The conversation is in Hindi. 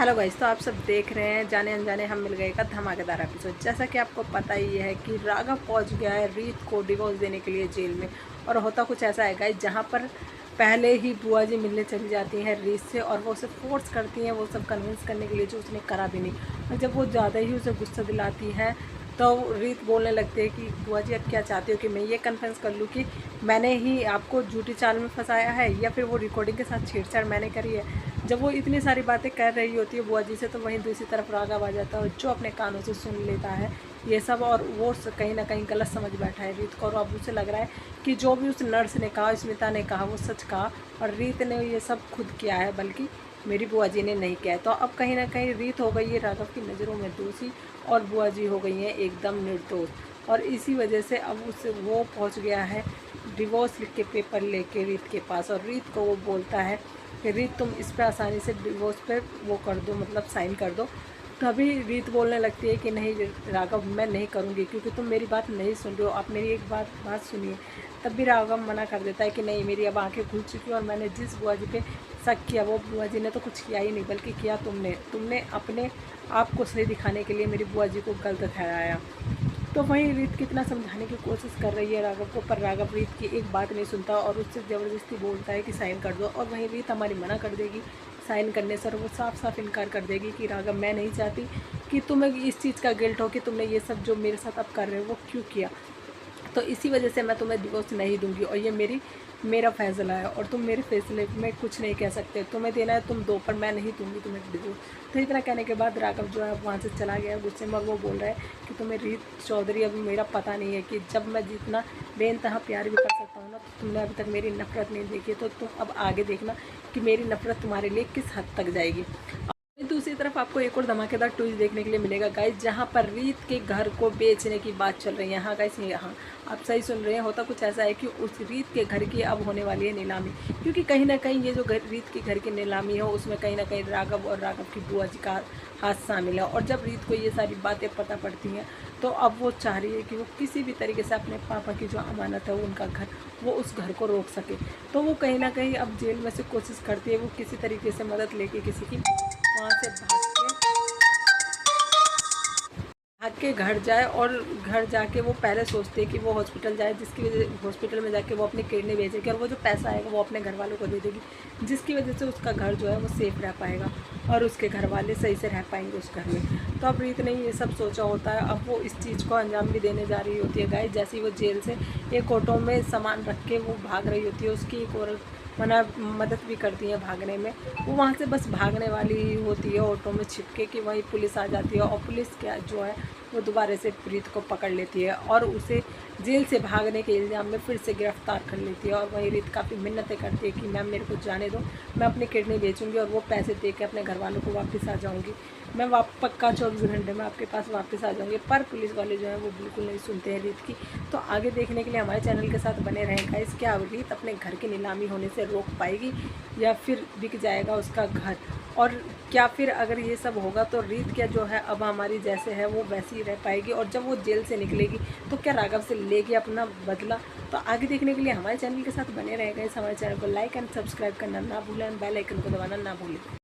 हेलो गाइस, तो आप सब देख रहे हैं जाने अनजाने हम मिल गए का धमाकेदार एपिसोड। जैसा कि आपको पता ही है कि राघव पहुंच गया है रीत को डिवोर्स देने के लिए जेल में। और होता कुछ ऐसा है गाइस, जहां पर पहले ही बुआ जी मिलने चली जाती हैं रीत से और वो उसे फोर्स करती हैं वो सब कन्विंस करने के लिए जो उसने करा भी नहीं। और जब वो ज़्यादा ही उसे गुस्सा दिलाती है तो रीत बोलने लगती है कि बुआ जी अब क्या चाहती हो, कि मैं ये कन्फेंस कर लूँ कि मैंने ही आपको झूठी चाल में फंसाया है या फिर वो रिकॉर्डिंग के साथ छेड़छाड़ मैंने करी है। जब वो इतनी सारी बातें कर रही होती है बुआ जी से, तो वहीं दूसरी तरफ राघव आ जाता है जो अपने कानों से सुन लेता है ये सब। और वो कहीं ना कहीं गलत समझ बैठा है रीत को, और अब उसे लग रहा है कि जो भी उस नर्स ने कहा, स्मिता ने कहा, वो सच कहा और रीत ने ये सब खुद किया है, बल्कि मेरी बुआ जी ने नहीं किया है। तो अब कहीं ना कहीं रीत हो गई है राघव की नज़रों में दोषी और बुआ जी हो गई हैं एकदम निर्दोष। और इसी वजह से अब उसे वो पहुंच गया है डिवोर्स लिख के पेपर लेके रीत के पास। और रीत को वो बोलता है कि रीत तुम इस पर आसानी से डिवोर्स पे वो कर दो, मतलब साइन कर दो। तभी रीत बोलने लगती है कि नहीं राघव, मैं नहीं करूँगी क्योंकि तुम मेरी बात नहीं सुन रहे हो, आप मेरी एक बात सुनिए। तब भी राघव मना कर देता है कि नहीं, मेरी अब आंखें खुल चुकी हैं और मैंने जिस बुआ जी पे शक किया वो बुआ जी ने तो कुछ किया ही नहीं, बल्कि किया तुमने अपने आप को सही दिखाने के लिए मेरी बुआ जी को गलत ठहराया। तो वहीं रीत कितना समझाने की कोशिश कर रही है राघव को, पर राघव रीत की एक बात नहीं सुनता और उससे ज़बरदस्ती बोलता है कि साइन कर दो। और वहीं रीत हमारी मना कर देगी साइन करने से, और वो साफ साफ इनकार कर देगी कि राघव, मैं नहीं चाहती कि तुम्हें इस चीज़ का गिल्ट हो कि तुमने ये सब जो मेरे साथ अब कर रहे हो वो क्यों किया। तो इसी वजह से मैं तुम्हें डिवोर्स नहीं दूंगी और ये मेरा फैसला है और तुम मेरे फैसले में कुछ नहीं कह सकते। तुम्हें देना है तुम दो, पर मैं नहीं दूंगी तुम्हें डिवोर्स। तो इतना कहने के बाद राघव जो है वहाँ से चला गया गुस्से में, और वो बोल रहा है कि तुम्हें रीत चौधरी अब मेरा पता नहीं है कि जब मैं जितना बेइंतहा प्यार भी कर सकता हूँ ना, तो तुमने अभी तक मेरी नफरत नहीं देखी, तो तुम अब आगे देखना कि मेरी नफरत तुम्हारे लिए किस हद तक जाएगी। दूसरी तरफ आपको एक और धमाकेदार ट्विस्ट देखने के लिए मिलेगा गाइस, जहां पर रीत के घर को बेचने की बात चल रही है। हाँ गाइस, हाँ आप सही सुन रहे हैं, होता कुछ ऐसा है कि उस रीत के घर की अब होने वाली है नीलामी। क्योंकि कहीं ना कहीं ये जो रीत के घर की नीलामी है उसमें कहीं ना कहीं राघव और राघव की बुआ जी का हाथ शामिल है। और जब रीत को ये सारी बातें पता पड़ती हैं तो अब वो चाह रही है कि वो किसी भी तरीके से अपने पापा की जो अमानत है उनका घर, वो उस घर को रोक सके। तो वो कहीं ना कहीं अब जेल में से कोशिश करती है वो किसी तरीके से मदद लेके किसी की वहाँ से भाग के घर जाए। और घर जाके वो पहले सोचते हैं कि वो हॉस्पिटल जाए, जिसकी वजह हॉस्पिटल में जाके वो अपनी किडनी बेचेगी और वो जो पैसा आएगा वो अपने घर वालों को दे देगी, जिसकी वजह से उसका घर जो है वो सेफ रह पाएगा और उसके घर वाले सही से रह पाएंगे उस घर में। तो अब रीत ने ये सब सोचा होता है, अब वो इस चीज़ को अंजाम भी देने जा रही होती है गाइस। जैसे ही वो जेल से एक ऑटो में सामान रख के वो भाग रही होती है, उसकी एक औरत मदद भी करती है भागने में। वो वहाँ से बस भागने वाली होती है ऑटो में छिपके कि वहीं पुलिस आ जाती है और पुलिस क्या जो है वो दोबारा से रीत को पकड़ लेती है और उसे जेल से भागने के इल्ज़ाम में फिर से गिरफ्तार कर लेती है। और वहीं रीत काफ़ी मिन्नतें करती है कि मैम मेरे को जाने दो, मैं अपनी किडनी बेचूंगी और वो पैसे दे के अपने घर वालों को वापस आ जाऊंगी, मैं पक्का 24 घंटे में आपके पास वापस आ जाऊंगी। पर पुलिस वाले जो हैं वो बिल्कुल नहीं सुनते हैं रीत की। तो आगे देखने के लिए हमारे चैनल के साथ बने रहें गाइस। क्या रीत अपने घर की नीलामी होने से रोक पाएगी या फिर बिक जाएगा उसका घर, और क्या फिर अगर ये सब होगा तो रीत क्या जो है अब हमारी जैसे है वो वैसी ही रह पाएगी, और जब वो जेल से निकलेगी तो क्या राघव से लेगी अपना बदला। तो आगे देखने के लिए हमारे चैनल के साथ बने रहेगा। इस हमारे चैनल को लाइक एंड सब्सक्राइब करना ना भूलें, बेल आइकन को दबाना ना भूलें।